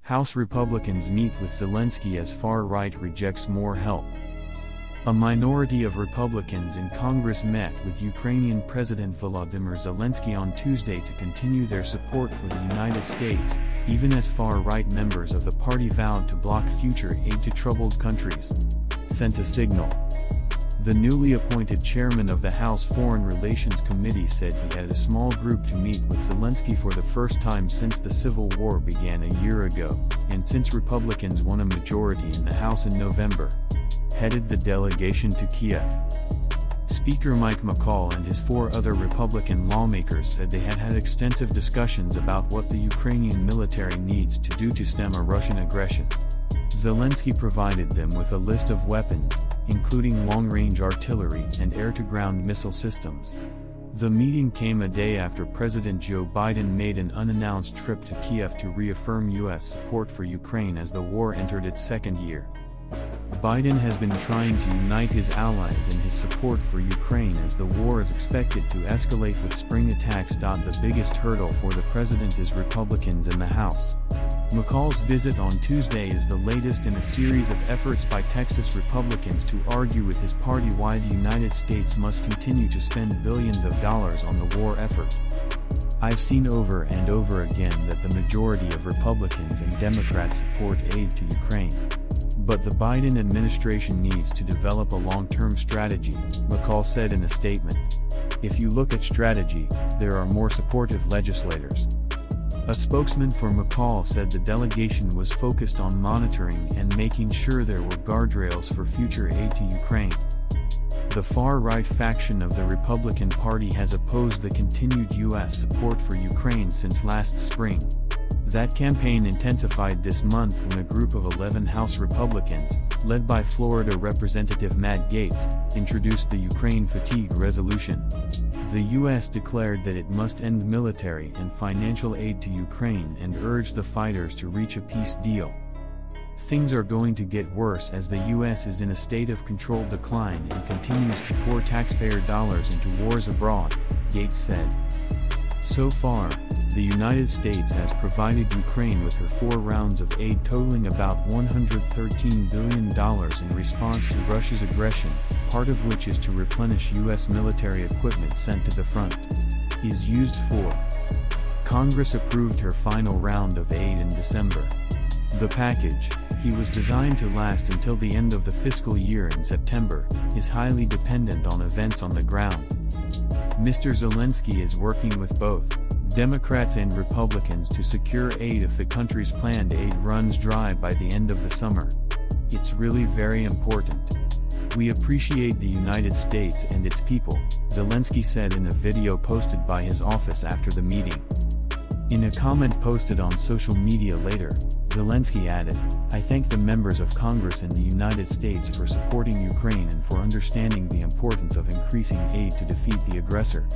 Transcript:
House Republicans meet with Zelensky as far-right rejects more help. A minority of Republicans in Congress met with Ukrainian President Volodymyr Zelensky on Tuesday to continue their support for the United States, even as far-right members of the party vowed to block future aid to troubled countries. Sent a signal. The newly appointed chairman of the House Foreign Relations Committee said he had a small group to meet with Zelensky for the first time since the civil war began a year ago, and since Republicans won a majority in the House in November. Headed the delegation to Kiev. Speaker Mike McCaul and his 4 other Republican lawmakers said they had had extensive discussions about what the Ukrainian military needs to do to stem a Russian aggression. Zelensky provided them with a list of weapons, including long-range artillery and air-to-ground missile systems. The meeting came a day after President Joe Biden made an unannounced trip to Kiev to reaffirm U.S. support for Ukraine as the war entered its second year. Biden has been trying to unite his allies in his support for Ukraine as the war is expected to escalate with spring attacks. The biggest hurdle for the president is Republicans in the House. McCaul's visit on Tuesday is the latest in a series of efforts by Texas Republicans to argue with his party why the United States must continue to spend billions of dollars on the war effort. I've seen over and over again that the majority of Republicans and Democrats support aid to Ukraine. But the Biden administration needs to develop a long-term strategy, McCaul said in a statement. If you look at strategy, there are more supportive legislators. A spokesman for McCaul said the delegation was focused on monitoring and making sure there were guardrails for future aid to Ukraine. The far-right faction of the Republican Party has opposed the continued U.S. support for Ukraine since last spring. That campaign intensified this month when a group of 11 House Republicans, led by Florida Representative Matt Gaetz, introduced the Ukraine Fatigue Resolution. The U.S. declared that it must end military and financial aid to Ukraine and urged the fighters to reach a peace deal. Things are going to get worse as the U.S. is in a state of controlled decline and continues to pour taxpayer dollars into wars abroad, Gaetz said. So far, the United States has provided Ukraine with her 4 rounds of aid totaling about $113 billion in response to Russia's aggression, part of which is to replenish U.S. military equipment sent to the front. Is used for. Congress approved her final round of aid in December. The package, he was designed to last until the end of the fiscal year in September, is highly dependent on events on the ground. Mr. Zelensky is working with both Democrats and Republicans to secure aid if the country's planned aid runs dry by the end of the summer. It's really very important. We appreciate the United States and its people, Zelensky said in a video posted by his office after the meeting. In a comment posted on social media later, Zelensky added, "I thank the members of Congress in the United States for supporting Ukraine and for understanding the importance of increasing aid to defeat the aggressor."